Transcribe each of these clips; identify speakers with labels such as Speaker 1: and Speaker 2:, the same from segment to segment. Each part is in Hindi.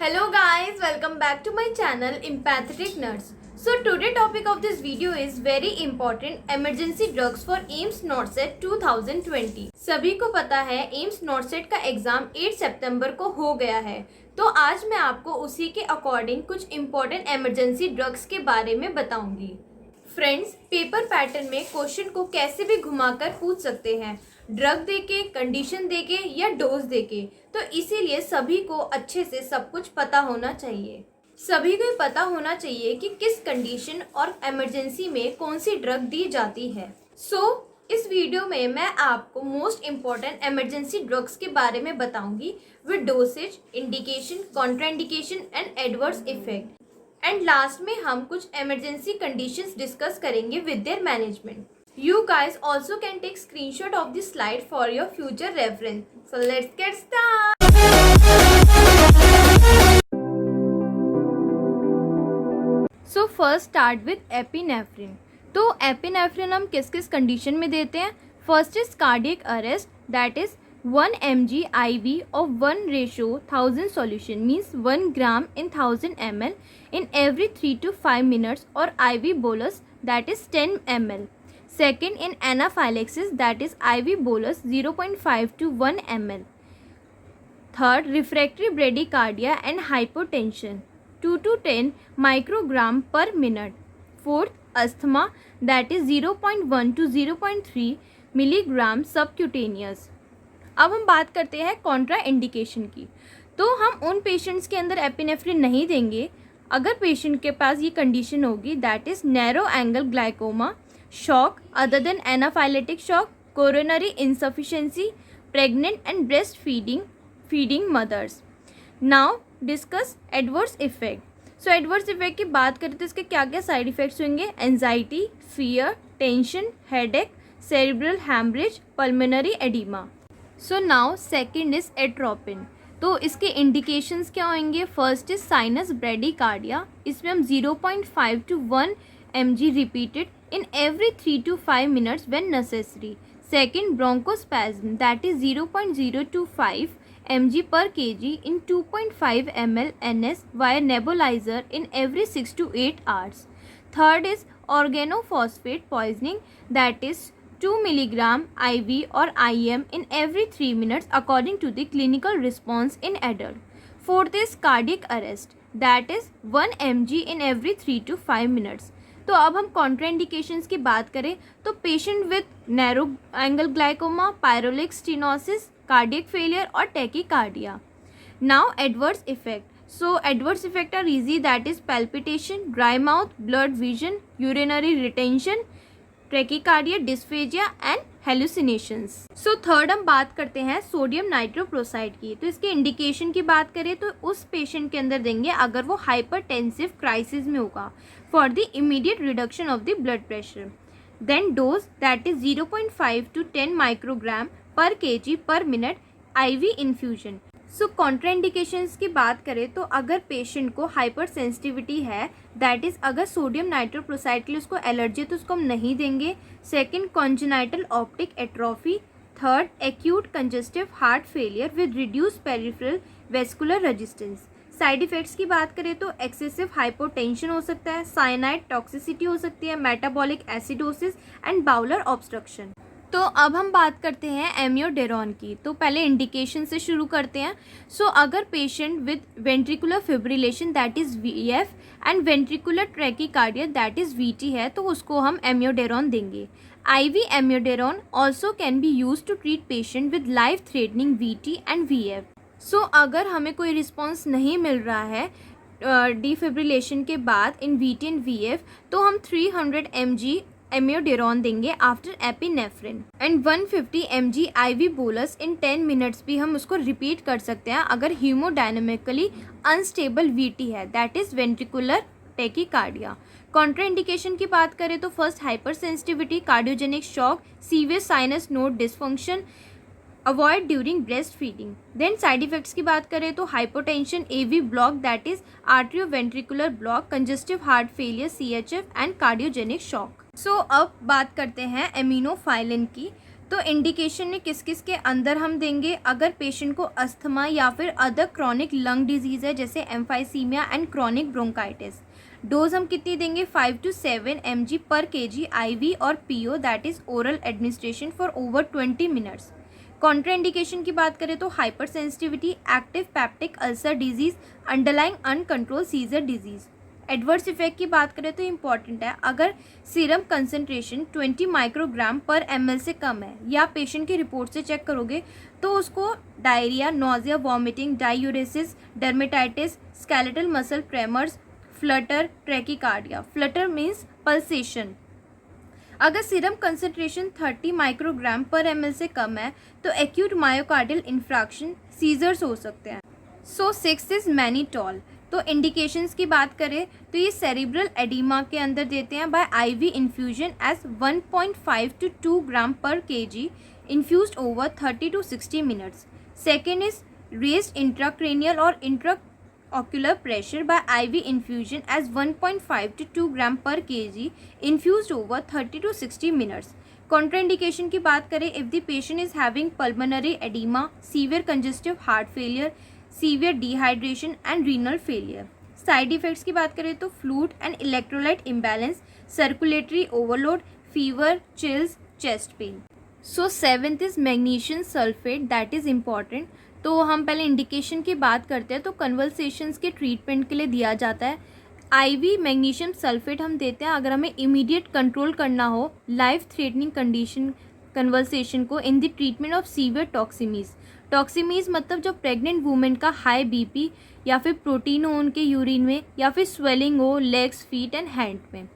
Speaker 1: Hello guys, welcome back to my channel Empathetic Nurse. So today topic of this video is very important emergency drugs for AIIMS NORCET 2020. सभी को पता है AIIMS NORCET का एग्जाम 8 सितंबर को हो गया है, तो आज मैं आपको उसी के अकॉर्डिंग कुछ इम्पोर्टेंट इमरजेंसी ड्रग्स के बारे में बताऊंगी। फ्रेंड्स, पेपर पैटर्न में क्वेश्चन को कैसे भी घुमाकर पूछ सकते हैं, ड्रग देके, कंडीशन देके या डोज देके, तो इसीलिए सभी को अच्छे से सब कुछ पता होना चाहिए। सभी को पता होना चाहिए कि किस कंडीशन और इमरजेंसी में कौन सी ड्रग दी जाती है। इस वीडियो में मैं आपको मोस्ट इम्पॉर्टेंट इमरजेंसी ड्रग्स के बारे में बताऊंगी with dosage, indication, contraindication and adverse effect. And last में हम कुछ इमरजेंसी कंडीशंस डिस्कस करेंगे with their management. You guys also can take screenshot of this slide for your future reference. So let's get started. So first start with epinephrine. तो epinephrine हम किस किस कंडीशन में देते हैं? First is cardiac arrest, that is 1 mg IV of 1:1000 solution, means 1 gram in 1000 ml in every 3 to 5 minutes, or IV bolus, that is 10 ml. Second, in anaphylaxis, that is IV bolus 0.5 to 1 ml. Third, refractory bradycardia and hypotension 2 to 10 microgram per minute. Fourth, asthma, that is 0.1 to 0.3 milligram subcutaneous. अब हम बात करते हैं कॉन्ट्रा इंडिकेशन की। तो हम उन पेशेंट्स के अंदर एपिनेफ्रिन नहीं देंगे अगर पेशेंट के पास ये कंडीशन होगी, that is narrow angle glaucoma, shock other than anaphylactic shock, coronary insufficiency, pregnant and breastfeeding mothers. Now discuss adverse effect. So adverse effect की बात करें तो इसके क्या क्या साइड इफेक्ट्स होंगे? Anxiety, fear, tension, headache, cerebral hemorrhage, pulmonary edema. So now second is atropine. तो इसके इंडिकेशंस क्या होंगे? फर्स्ट इज साइनस ब्रेडिकार्डिया, इसमें हम 0.5 to 1 mg repeated in every 3 to 5 minutes when necessary. Second, bronchospasm, that is 0.025 mg per kg in 2.5 ml NS via nebulizer in every 6 to 8 hours. Third is organophosphate poisoning, that is 2 milligram IV or IM in every 3 minutes according to the clinical response in adult. Fourth is cardiac arrest, that is 1 mg in every 3 to 5 minutes. तो अब हम कॉन्ट्राइंडिकेशंस की बात करें तो patient with narrow angle glaucoma, pyloric stenosis, cardiac failure और tachycardia. Now adverse effect. So adverse effect are easy, that is palpitation, dry mouth, blood vision, urinary retention, tachycardia, dysphagia and hallucinations. So third हम बात करते हैं सोडियम नाइट्रोप्रोसाइड की. तो इसके इंडिकेशन की बात करें तो उस पेशेंट के अंदर देंगे अगर वो हाइपरटेंसिव क्राइसिस में होगा, for the immediate reduction of the blood pressure. Then dose, that is 0.5 to 10 microgram per kg per minute IV infusion. So contraindications की बात करें तो अगर पेशेंट को हाइपर सेंसिटिविटी है, दैट इज़ अगर सोडियम नाइट्रोप्रोसाइड के लिए उसको एलर्जी है तो उसको हम नहीं देंगे. Second, congenital optic atrophy. Third, acute congestive heart failure with reduce peripheral vascular resistance. Side effects की बात करें तो एक्सेसिव हाइपोटेंशन हो सकता है, साइनाइड टॉक्सिसिटी हो सकती है, metabolic acidosis and bowler obstruction. तो अब हम बात करते हैं एम्योडेरॉन की. तो पहले इंडिकेशन से शुरू करते हैं. अगर patient with ventricular fibrillation, that is VF, and ventricular tachycardia, that is VT है, तो उसको हम एम्योडेरॉन देंगे. IV amiodarone also can be use to treat patient with life threatening VT and VF. अगर हमें कोई रिस्पॉन्स नहीं मिल रहा है डिफिब्रिलेशन के बाद इन VT एंड VF, तो हम 300 mg एम्योडेरॉन देंगे after epinephrine, and 150 mg IV bolus in 10 minutes भी हम उसको रिपीट कर सकते हैं अगर हीमोडायनेमिकली अनस्टेबल VT है, that is ventricular tachycardia. Contraindication की बात करें तो first hyper sensitivity, cardiogenic shock, severe sinus node dysfunction, avoid during breast feeding. Then side effects की बात करें तो hypotension, AV block, that is atrioventricular block, congestive heart failure, CHF and cardiogenic shock. अब बात करते हैं एमिनोफाइलिन की. तो इंडिकेशन में किस किस के अंदर हम देंगे, अगर पेशेंट को अस्थमा या फिर अदर क्रॉनिक लंग डिजीज़ है जैसे एम्फाइसीमिया एंड क्रॉनिक ब्रोंकाइटिस। डोज हम कितनी देंगे, 5 to 7 mg पर kg IV और PO that is oral administration for over 20 minutes. Contraindication की बात करें तो hyper sensitivity, active peptic ulcer disease, underlying uncontrolled seizure disease. Adverse effect की बात करें तो इम्पॉर्टेंट है, अगर सीरम कंसनट्रेशन 20 माइक्रोग्राम पर ml से कम है या पेशेंट की रिपोर्ट से चेक करोगे तो उसको diarrhoea, nausea, vomiting, diuresis, dermatitis, skeletal muscle tremors, Flutter, tachycardia. Flutter means pulsation. अगर सीरम कंसनट्रेशन 30 माइक्रोग्राम पर ml से कम है तो एक्यूट मायोकार्डियल इन्फ्रैक्शन, सीजर्स हो सकते हैं। सो 6 इज़ मैनीटॉल। तो इंडिकेशंस की बात करें तो ये सेरिब्रल एडिमा के अंदर देते हैं by IV infusion as 1.5 to 2 gram per kg infused over 30 to 60 minutes. Second is raised intracranial और intraocular pressure by IV infusion as 1.5 to 2 gram per kg infused over 30 to 60 minutes. Contraindication की बात करें, if the patient is having pulmonary oedema, severe congestive heart failure, severe dehydration and renal failure. Side effects की बात करें तो fluid and electrolyte imbalance, circulatory overload, fever, chills, chest pain. So 7th is magnesium sulphate that is important. तो हम पहले इंडिकेशन की बात करते हैं तो कन्वल्सेशंस के ट्रीटमेंट के लिए दिया जाता है। IV मैग्नीशियम सल्फेट हम देते हैं अगर हमें इमीडिएट कंट्रोल करना हो लाइफ थ्रेटनिंग कंडीशन कन्वल्सेशन को in the treatment of severe toxaemias. Toxaemias मतलब जब प्रेग्नेंट वुमेन का हाई BP या फिर प्रोटीन हो उनके यूरिन में या फिर स्वेलिंग हो लेग्स, फीट एंड हैंड में।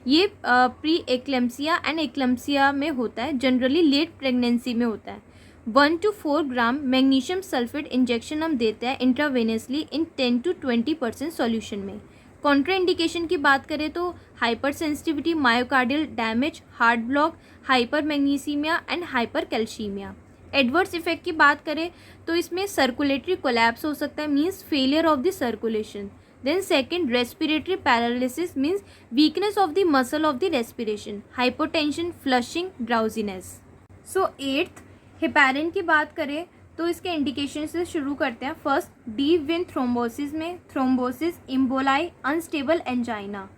Speaker 1: ये प्री एक्लेम्सिया एंड एक्लेम्सिया में होता है, जनरली लेट प्रेगनेंसी में होता है। 1 to 4 gram magnesium sulphate injection हम देते हैं इंट्रावेनसली इन 10 to 20% सॉल्यूशन में। कॉन्ट्राइंडिकेशन की बात करें तो hyper sensitivity, myocardial damage, heart block, hyper magnesaemia and hyper calcaemia. Adverse effect की बात करें तो इसमें सर्कुलेटरी कोलैप्स हो सकता है, means failure of the circulation. Then second, respiratory paralysis means weakness of the muscle of the respiration, hypotension, flushing, drowsiness. So 8th, heparin की बात करें तो इसके इंडिकेशन से शुरू करते हैं। फर्स्ट, डीप वेन थ्रोम्बोसिस में thrombosis, emboli, unstable angina.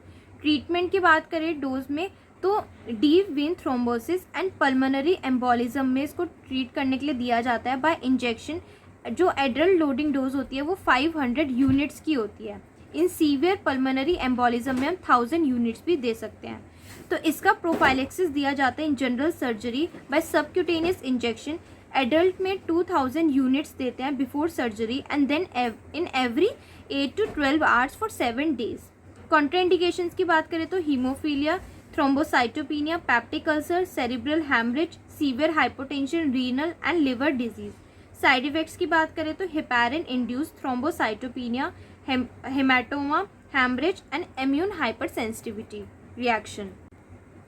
Speaker 1: Treatment की बात करें डोज में तो deep vein thrombosis and pulmonary embolism में इसको ट्रीट करने के लिए दिया जाता है बाय इंजेक्शन। जो एडल्ट लोडिंग डोज होती है वो 500 यूनिट्स की होती है। इन सीवियर पल्मोनरी एम्बोलिज्म में हम 1000 यूनिट्स भी दे सकते हैं। तो इसका प्रोफाइलेक्सिस दिया जाता है in general surgery by subcutaneous injection. Adult में 2000 यूनिट्स देते हैं before surgery and then in every 8 to 12 hours for 7 days। Contraindications की बात करें तो haemophilia, thrombocytopenia, peptic ulcer, cerebral haemorrhage, severe hypotension, renal and liver disease. Side effects की बात करें तो heparin induced thrombocytopenia, haematoma, haemorrhage and immune hyper sensitivity reaction.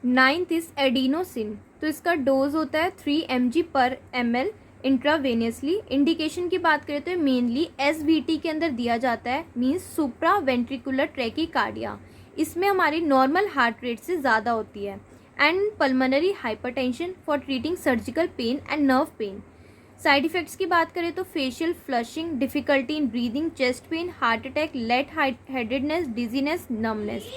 Speaker 1: 9th is adenosine. तो इसका डोज होता है 3 mg पर ml इंट्रावेनियसली। इंडिकेशन की बात करें तो मेनली SVT के अंदर दिया जाता है, मीन्स सुप्रा वेंट्रिकुलर ट्रैकीकार्डिया। इसमें हमारी नॉर्मल हार्ट रेट से ज़्यादा होती है। And pulmonary hypertension for treating surgical pain and nerve pain. Side effects की बात करें तो facial flushing, difficulty in breathing, chest pain, heart attack, light headedness, dizziness, numbness.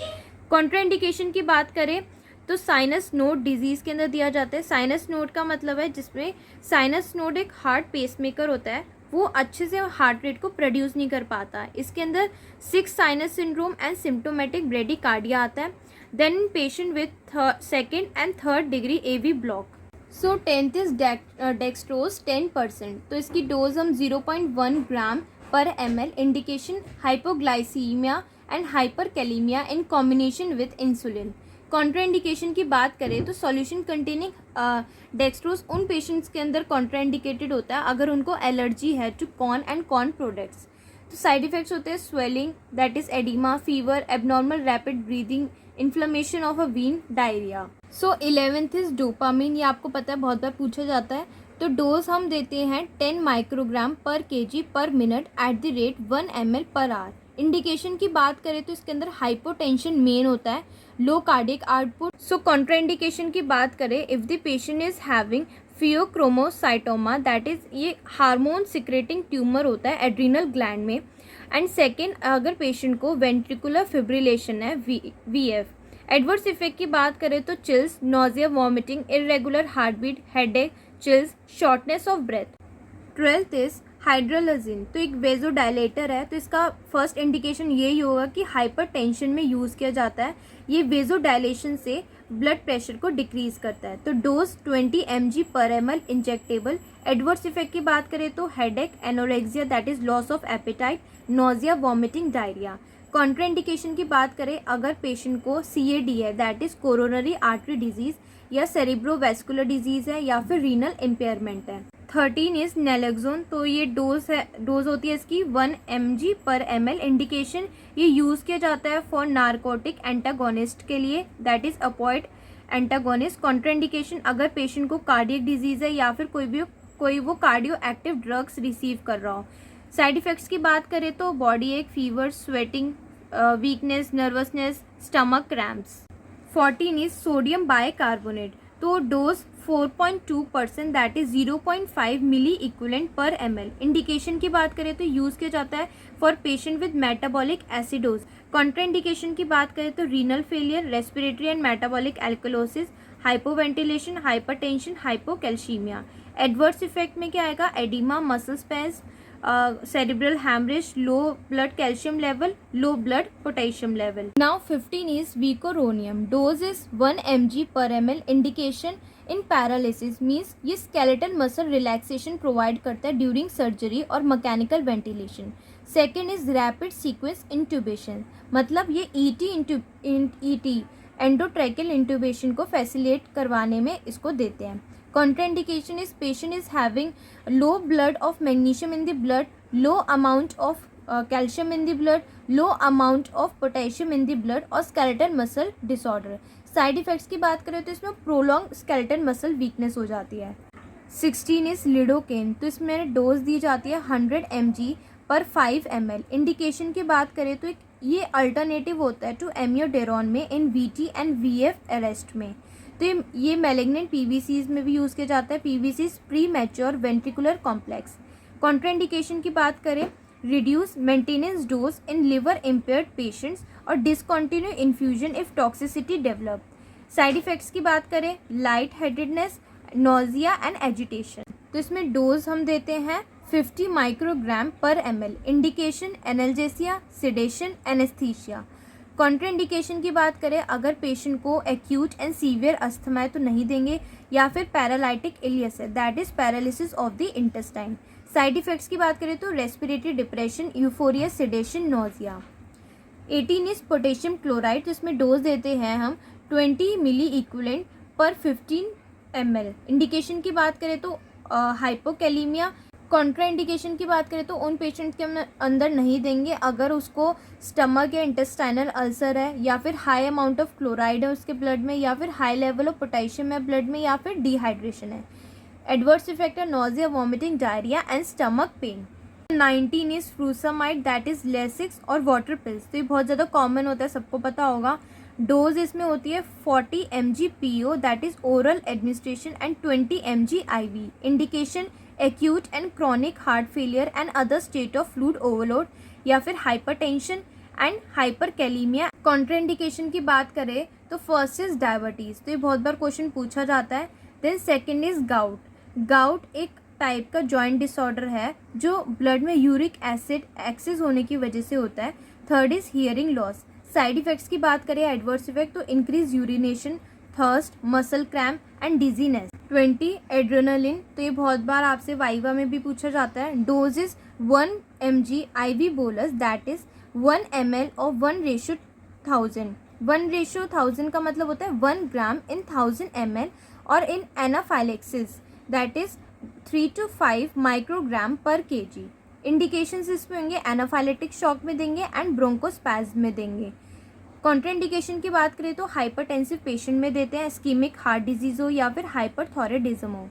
Speaker 1: Contraindication की बात करें तो साइनस नोड डिजीज़ के अंदर दिया जाता है। साइनस नोड का मतलब है जिसमें साइनस नोड एक हार्ट पेसमेकर होता है, वो अच्छे से हार्ट रेट को प्रोड्यूस नहीं कर पाता। इसके अंदर 6 sinus syndrome and symptomatic bradycardia आता है। Then patient with 2nd and 3rd degree AV block. So 10th is dextrose 10%। तो इसकी डोज हम 0.1 gram per ml। Indication hypoglycaemia and hyperkalaemia in combination with insulin. Contraindication की बात करें तो सॉल्यूशन कंटेनिंग डेक्सट्रोज उन पेशेंट्स के अंदर कॉन्ट्राइंडिकेटेड होता है अगर उनको एलर्जी है to corn and corn products. तो साइड इफेक्ट्स होते हैं swelling that is oedema, fever, abnormal rapid breathing, inflammation of a vein, diarrhoea. So 11th is dopamine. ये आपको पता है बहुत बार पूछा जाता है। तो डोज हम देते हैं 10 microgram per kg per minute at the rate 1 ml per hour. Indication की बात करें तो इसके अंदर हाइपोटेंशन मेन होता है, low cardiac output. So contraindication की बात करें, if the patient is having phaeochromocytoma, that is ये हार्मोन सिक्रेटिंग ट्यूमर होता है एड्रीनल ग्लैंड में। एंड सेकेंड, अगर पेशेंट को वेंट्रिकुलर फिब्रिलेशन है, VF। एडवर्स इफेक्ट की बात करें तो chills, nausea, vomiting, irregular heart beat, headache, chills, shortness of breath. 12th is hydralazine, तो एक वेजोडाइलेटर है, तो इसका फर्स्ट इंडिकेशन यही होगा कि हाइपरटेंशन में यूज़ किया जाता है। ये वेजोडाइलेशन से ब्लड प्रेशर को डिक्रीज करता है। तो डोज 20 mg पर ml इंजेक्टेबल। एडवर्स इफेक्ट की बात करें तो headache, anorexia that is loss of appetite, nausea, vomiting, diarrhoea. Contraindication की बात करें, अगर पेशेंट को CAD है, that is coronary artery disease, या सेरिब्रोवैस्कुलर डिजीज है, या फिर रीनल इम्पेयरमेंट है। 13 इज नैलोक्सोन, तो ये डोज होती है इसकी 1 mg पर ml। इंडिकेशन, ये यूज़ किया जाता है फॉर नारकोटिक एंटागोनिस्ट के लिए, दैट इज अपोइड एंटागोनिस्ट। कॉन्ट्राइंडिकेशन, अगर पेशेंट को कार्डियक डिजीज है या फिर कोई वो कार्डियो एक्टिव ड्रग्स रिसीव कर रहा हो। साइड इफेक्ट्स की बात करें तो body ache, fever, sweating, weakness, nervousness, stomach cramps. 14 is sodium bicarbonate, तो dose 4.2%, that is 0.5 milliequivalent per ml। Indication की बात करें तो यूज़ किया जाता है for patient with metabolic acidosis. Contraindication की बात करें तो renal failure, respiratory and metabolic alkalosis, hypoventilation, hypertension, hypocalcaemia. Adverse effect में क्या आएगा, oedema, muscle spasm, cerebral hemorrhage, low blood calcium level, low blood potassium level. Now 15 is vicodinium. Dose is 1 mg per ml. Indication in paralysis means ये skeletal muscle relaxation provide करता है during surgery और mechanical ventilation. Second is rapid sequence intubation, मतलब ये ET एंडोट्रैकियल इंट्यूबेशन को फैसिलिटेट करवाने में इसको देते हैं। Contraindication is patient is having low blood of magnesium in the blood, low amount of calcium in the blood, low amount of potassium in the blood और skeletal muscle disorder. Side effects की बात करें तो इसमें प्रोलॉन्ग स्केलेटल मसल वीकनेस हो जाती है। 16 इज लिडोकेन, तो इसमें डोज दी जाती है 100 mg पर 5 ml। इंडिकेशन की बात करें तो ये अल्टरनेटिव होता है टू एमियोडेरोन में इन VT एंड VF अरेस्ट में। तो ये मैलिग्नेंट PVCs में भी यूज़ किया जाता है, PVCs premature ventricular complex. Contraindication की बात करें, reduce maintenance dose in liver impaired patients और discontinue infusion if toxicity develop. Side effects की बात करें, light headedness, nausea and agitation. तो इसमें डोज हम देते हैं 50 माइक्रोग्राम पर ml। Indication, analgesia, sedation, anaesthesia. Contraindication की बात करें, अगर पेशेंट को एक्यूट एंड सीवियर अस्थमा है तो नहीं देंगे, या फिर पैरालाइटिक इलियस है, that is paralysis of the intestine. Side effects की बात करें तो respiratory depression, euphoria, sedation, nausea. 18 is potassium chloride, तो इसमें डोज देते हैं हम 20 मिली इक्विवेलेंट पर 15 ml। इंडिकेशन की बात करें तो हाइपोकैलीमिया। कॉन्ट्राइंडिकेशन की बात करें तो उन पेशेंट के अंदर नहीं देंगे अगर उसको स्टमक या इंटेस्टाइनल अल्सर है, या फिर हाई अमाउंट ऑफ क्लोराइड है उसके ब्लड में, या फिर हाई लेवल ऑफ पोटेशियम है ब्लड में, या फिर डिहाइड्रेशन है। एडवर्स इफेक्ट है nausea, vomiting, diarrhoea and stomach pain. 19 is frusemide, that is Lasix और वाटर पिल्स, तो ये बहुत ज़्यादा कॉमन होता है, सबको पता होगा। डोज इसमें होती है 40 mg PO, that is oral administration, and 20 mg IV। Indication, acute and chronic heart failure and other state of fluid overload, या फिर हाइपरटेंशन एंड हाइपरकैलीमिया। कॉन्ट्राइंडिकेशन की बात करें तो फर्स्ट इज डायबिटीज़, तो ये बहुत बार क्वेश्चन पूछा जाता है। Then second is gout. Gout एक टाइप का जॉइंट डिसऑर्डर है जो ब्लड में यूरिक एसिड एक्सेस होने की वजह से होता है। Third is hearing loss. Side effects की बात करें, एडवर्स इफेक्ट तो increase urination, thirst, muscle cramp and dizziness. 20 adrenaline, तो ये बहुत बार आपसे वाइवा में भी पूछा जाता है। Dose is 1 mg IV bolus, that is 1 ml और 1:1000। 1:1000 का मतलब होता है 1 ग्राम इन 1000 ml, और in anaphylaxis that is 3 to 5 microgram per kg। Indications इसमें होंगे, एनाफाइलेटिक शॉक में देंगे एंड ब्रोंकोस्पैज्म में देंगे। कॉन्ट्राइंडिकेशन की बात करें तो हाइपरटेंसिव पेशेंट में देते हैं, इस्कीमिक हार्ट डिजीज हो या फिर हाइपरथायराइडिज्म हो।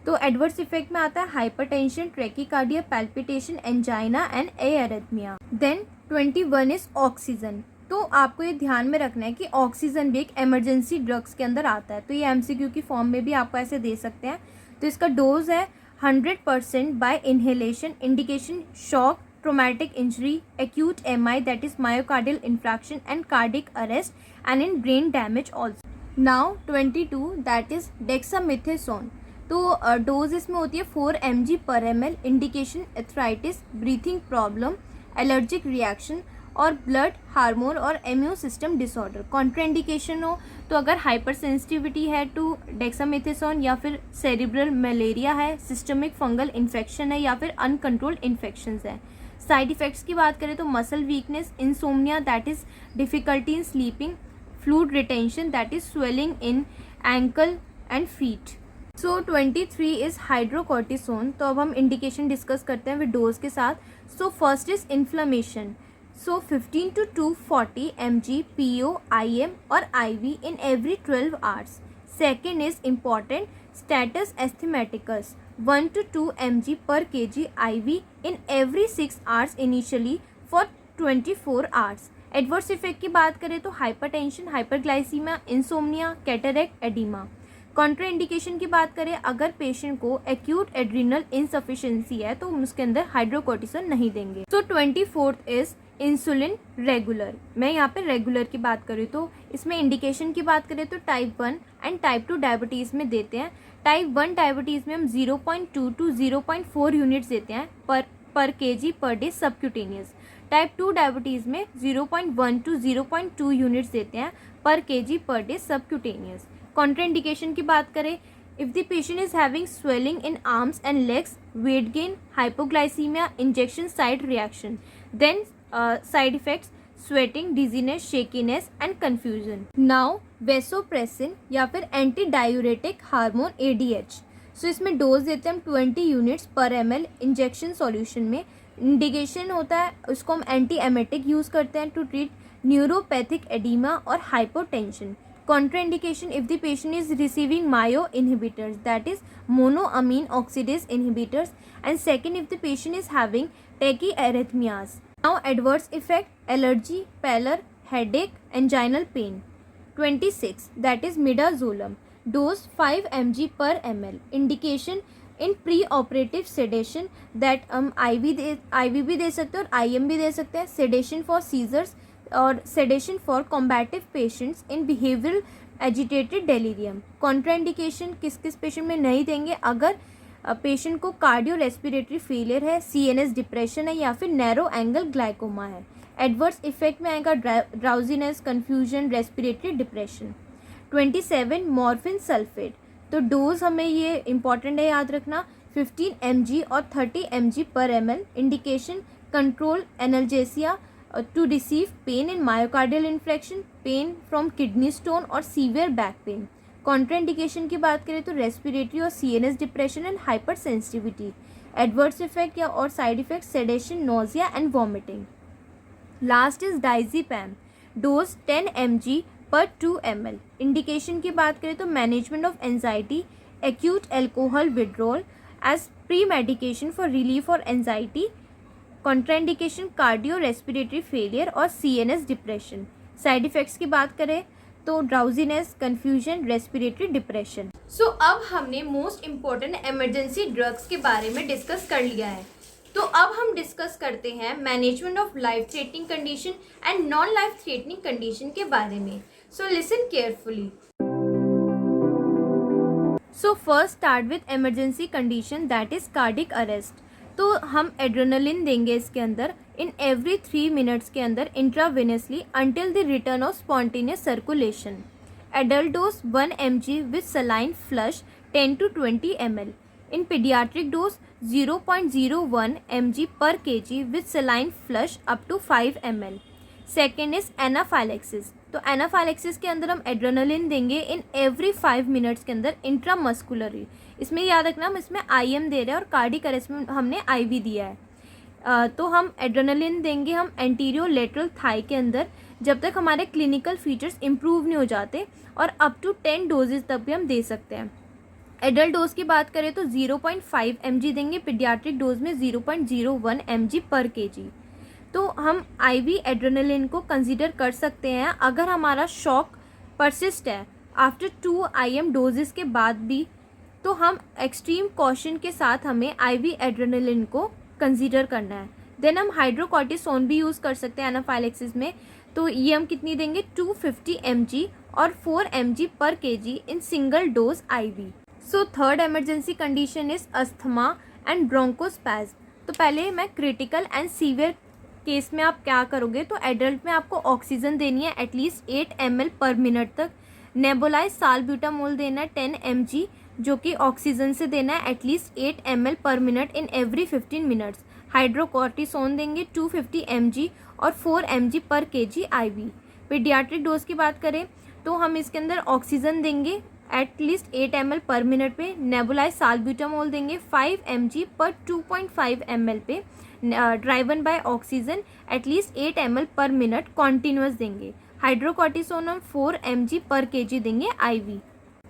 Speaker 1: तो एडवर्स इफेक्ट में आता है hypertension, tachycardia, palpitation, angina and arrhythmia. Then 21 is oxygen. तो आपको ये ध्यान में रखना है कि ऑक्सीजन भी एक इमरजेंसी ड्रग्स के अंदर आता है, तो ये एमसीक्यू की फॉर्म में भी आपको ऐसे दे सकते हैं। तो इसका डोज है 100% by inhalation, indication shock, traumatic injury, acute MI that is myocardial infraction and cardiac arrest and in brain damage also. Now 22 that is dexamethasone. तो डोज इसमें होती है 4 mg/ml, indication arthritis, breathing problem, allergic reaction और ब्लड हार्मोन और इम्यून सिस्टम डिसऑर्डर। कॉन्ट्राइंडिकेशन हो तो अगर हाइपर सेंसिटिविटी है टू डेक्सामेथासोन, या फिर सेरिब्रल मलेरिया है, सिस्टमिक फंगल इन्फेक्शन है, या फिर अनकंट्रोल्ड इन्फेक्शंस है। साइड इफ़ेक्ट्स की बात करें तो muscle weakness, insomnia that is difficulty in sleeping, fluid retention that is swelling in ankle and feet. So 23 is hydrocortisone. तो अब हम इंडिकेशन डिस्कस करते हैं विद डोज के साथ। So first is inflammation. So 15 to 240 mg PO, IM or IV in every 12 hours. Second is important status asthmaticus 1 to 2 mg per kg IV in every 6 hours initially for 24 hours. Adverse effect की बात करें तो hypertension, hyperglycaemia, insomnia, cataract, oedema. Contraindication की बात करें अगर पेशेंट को एक्यूट एड्रिनल इनसफिशिएंसी है तो उसके अंदर हाइड्रोकोर्टिसोन नहीं देंगे। सो 24th इज इंसुलिन रेगुलर। मैं यहाँ पे रेगुलर की बात करूँ तो इसमें इंडिकेशन की बात करें तो टाइप 1 एंड टाइप 2 डायबिटीज़ में देते हैं। टाइप 1 डायबिटीज़ में हम 0.2 टू 0.4 यूनिट्स देते हैं पर KG per day subcutaneous. Type 2 diabetes में 0.1 टू 0.2 यूनिट्स देते हैं पर KG per day subcutaneous. Contraindication की बात करें if the patient is having swelling in arms and legs, weight gain, hypoglycaemia, injection side reaction, then side effects sweating, dizziness, shakiness and confusion. Now vasopressin या फिर anti diuretic hormone ADH। So इसमें डोज देते हैं हम 20 यूनिट्स पर ml इंजेक्शन सॉल्यूशन में। इंडिकेशन होता है उसको हम एंटी एमेटिक यूज़ करते हैं टू ट्रीट न्यूरोपैथिक एडिमा और hypotension. Contraindication if the patient is receiving MAO inhibitors that is monoamine oxidase inhibitors, and second if the patient is having tachyarrhythmias. Now adverse effect allergy, pallor, headache, anginal pain. 26 that is midazolam. Dose 5 mg per ml. Indication in pre-operative sedation that हम IV भी दे सकते हैं और IM भी दे सकते हैं। sedation for seizures और sedation for combative patients in behavioural agitated delirium. Contraindication किस किस पेशेंट में नहीं देंगे अगर पेशेंट को कार्डियो रेस्पिरेटरी फेलियर है, CNS डिप्रेशन है या फिर नैरो एंगल ग्लाइकोमा है। एडवर्स इफेक्ट में आएगा drowsiness, confusion, respiratory depression. 27 morphine sulphate. तो डोज हमें ये इंपॉर्टेंट है याद रखना 15 mg और 30 mg पर ml। Indication control analgesia to receive pain in myocardial infarction, pain from kidney stone और severe back pain। कॉन्ट्राइंडिकेशन की बात करें तो रेस्पिरेटरी और CNS depression and hyper sensitivity. Adverse effect या और side effect sedation, nausea and vomiting. Last is diazepam. Dose 10 mg पर 2 ml। इंडिकेशन की बात करें तो management of anxiety, acute alcohol withdrawal as premedication for relief और anxiety. Contraindication cardio respiratory failure और CNS डिप्रेशन। साइड इफ़ेक्ट्स की बात करें तो drowsiness, confusion, respiratory depression. So अब हमने मोस्ट इम्पॉर्टेंट इमरजेंसी ड्रग्स के बारे में डिस्कस कर लिया है। तो अब हम डिस्कस करते हैं management of life threatening condition and non life threatening condition के बारे में। So listen carefully. So first start with emergency condition that is cardiac arrest. तो हम एड्रेनलिन देंगे इसके अंदर इन एवरी 3 मिनट्स के अंदर intravenously until the return of spontaneous circulation. Adult dose 1 mg with saline flush 10 to 20 ml। In paediatric dose 0.01 mg पर kg with saline flush up to 5 ml। Second is anaphylaxis. तो एनाफाइलेक्सिस के अंदर हम एड्रेनलिन देंगे इन एवरी 5 मिनट्स के अंदर इंट्रामस्कुलरली। इसमें याद रखना हम इसमें IM दे रहे हैं और कार्डिक अरेस्ट में हमने IV दिया है। तो हम एड्रेनलिन देंगे हम एंटीरियो लेटरल थाई के अंदर जब तक हमारे क्लिनिकल फीचर्स इम्प्रूव नहीं हो जाते और अप टू 10 डोजेज तक भी हम दे सकते हैं। एडल्ट डोज की बात करें तो 0.5 mg देंगे, पीडियाट्रिक डोज में 0.01 mg पर kg। तो हम IV एड्रेनलिन को कंसीडर कर सकते हैं अगर हमारा शॉक परसिस्ट है आफ्टर 2 IM डोजेस के बाद भी, तो हम एक्सट्रीम कॉशन के साथ हमें IV एड्रेनलिन को कंसीडर करना है। देन हम हाइड्रोकॉर्टिसोन भी यूज़ कर सकते हैं एनाफाइलेक्सिस में। तो ये हम कितनी देंगे, 250 mg और 4 mg पर kg in single dose IV। So third emergency condition is asthma and bronchospasm. तो पहले मैं क्रिटिकल एंड सीवियर केस में आप क्या करोगे, तो एडल्ट में आपको ऑक्सीजन देनी है एटलीस्ट 8 ml पर मिनट तक, नेबुलाइज साल्ब्यूटामोल देना है 10 mg जो कि ऑक्सीजन से देना है at least 8 ml per minute in every 15 minutes, hydrocortisone देंगे 250 mg और 4 mg पर kg IV। पीडियाट्रिक डोज की बात करें तो हम इसके अंदर ऑक्सीजन देंगे एटलीस्ट 8 ml पर मिनट पे, नेबुलाइज साल्ब्यूटामोल देंगे 5 mg पर 2.5 ml पे, driven by oxygen at least 8 ml per minute continuous देंगे, हाइड्रोकॉर्टिसोन हम 4 mg पर kg देंगे IV।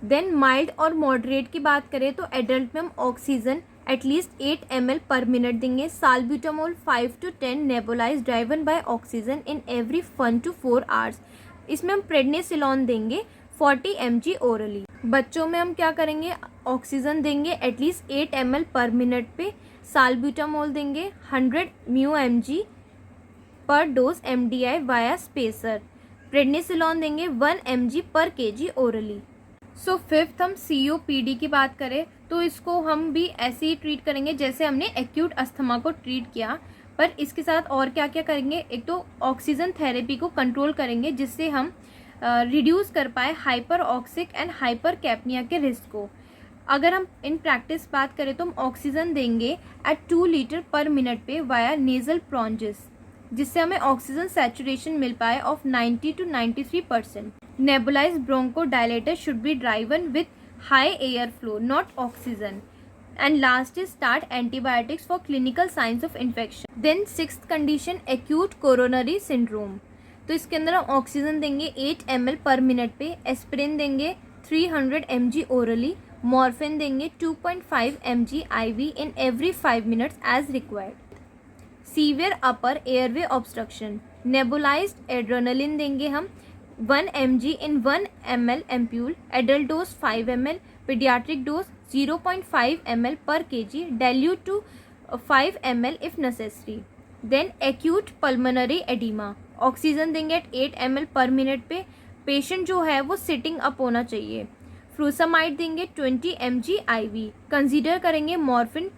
Speaker 1: देन माइल्ड और मॉडरेट की बात करें तो एडल्ट में हम oxygen at least 8 ml per minute देंगे, salbutamol 5 to 10 nebulise driven by oxygen in every 1 to 4 hours. इसमें हम प्रेडनिसोलोन देंगे 40 mg ओरली। बच्चों में हम क्या करेंगे, ऑक्सीजन देंगे एटलीस्ट 8 ml पर मिनट पे, साल्ब्यूटामोल देंगे 100 μmg पर dose MDI via spacer, prednisolone देंगे 1 mg पर kg ओरली। सो फिफ्थ हम COPD की बात करें तो इसको हम भी ऐसे ही ट्रीट करेंगे जैसे हमने एक्यूट अस्थमा को ट्रीट किया, पर इसके साथ और क्या क्या करेंगे, एक तो ऑक्सीजन थेरेपी को कंट्रोल करेंगे जिससे हम रिड्यूस कर पाए हाइपर ऑक्सिक एंड हाइपर कैप्निया के रिस्क को। अगर हम इन प्रैक्टिस बात करें तो हम ऑक्सीजन देंगे एट 2 लीटर पर मिनट पे वाया नेजल प्रोंजिस, जिससे हमें ऑक्सीजन सैचुरेशन मिल पाए of 90 to 93%। Nebulise bronchodilator should be driven with high air flow not oxygen. And last is start antibiotics for clinical signs of infection. Then sixth condition acute coronary syndrome. तो इसके अंदर हम ऑक्सीजन देंगे 8 ml पर मिनट पे, एस्पिरिन देंगे 300 mg ओरली, मॉर्फिन देंगे 2.5 mg IV in every 5 minutes as required. Severe upper airway obstruction, nebulised adrenaline देंगे हम 1 mg in 1 ml ampoule, adult dose 5 ml, paediatric dose 0.5 ml पर kg, dilute to 5 ml if necessary. Then acute pulmonary oedema, oxygen देंगे एट 8 ml पर मिनट पे, पेशेंट जो है वो सिटिंग अप होना चाहिए, फ्रूसामाइड देंगे 20 mg IV, कंसीडर करेंगे morphine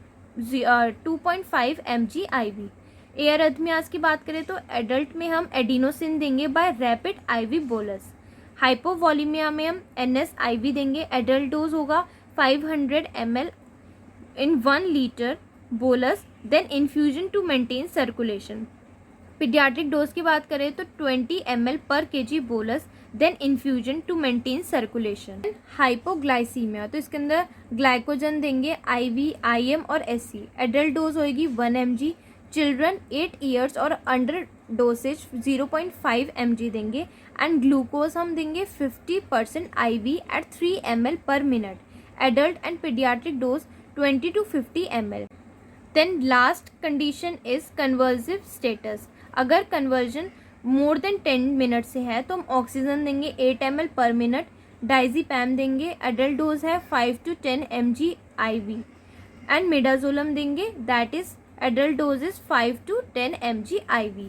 Speaker 1: 2.5 mg IV। Arrhythmias की बात करें तो एडल्ट में हम एडिनोसिन देंगे by rapid IV bolus, hypovolaemia में हम NS IV देंगे, एडल्ट डोज होगा 500 ml in 1 litre bolus, then infusion to maintain circulation. Paediatric dose की बात करें तो 20 ml पर kg bolus, then infusion to maintain circulation. Hypoglycaemia, तो इसके अंदर ग्लाइकोजन देंगे IV, IM और SC, एडल्ट डोज होगी 1 mg, चिल्ड्रन 8 ईयर्स और अंडर डोसेज 0.5 mg देंगे, एंड ग्लूकोज हम देंगे 50% IV at 3 ml per minute, adult and paediatric dose 20 to 50 ml। Then last condition is convulsive status. अगर कन्वर्जन मोर देन 10 मिनट से है तो हम ऑक्सीजन देंगे 8 ml पर मिनट, डाइजीपैम देंगे, एडल्ट डोज है 5 to 10 mg IV, and midazolam देंगे, that is adult dose is 5 to 10 mg IV।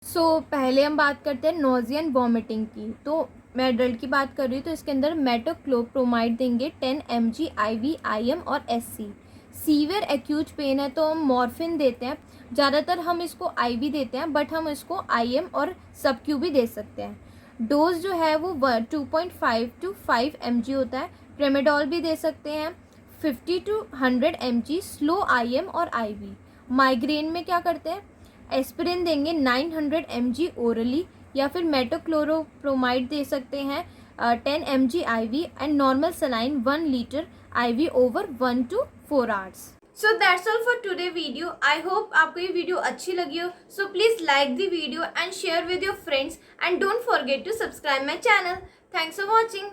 Speaker 1: So पहले हम बात करते हैं नोजिया एंड वॉमिटिंग की। तो मैं एडल्ट की बात कर रही हूँ तो इसके अंदर मेटोक्लोप्रोमाइड देंगे 10 mg IV, IM और SC। सीवियर एक्यूट पेन है तो हम मॉर्फिन देते हैं, ज़्यादातर हम इसको IV देते हैं, बट हम इसको IM और सबक्यू भी दे सकते हैं। डोज जो है वो 2.5 to 5 mg होता है, ट्रेमेडॉल भी दे सकते हैं 50 to 100 mg स्लो IM और IV। माइग्रेन में क्या करते हैं, एस्पिरिन देंगे 900 mg ओरली, या फिर मेटोक्लोरोप्रोमाइड दे सकते हैं 10 mg IV, and normal saline 1 litre IV over 1 to 4 hours. So that's all for today video. I hope आपको ये वीडियो अच्छी लगी हो। So please like the video and share with your friends, and don't forget to subscribe my channel. Thanks for watching.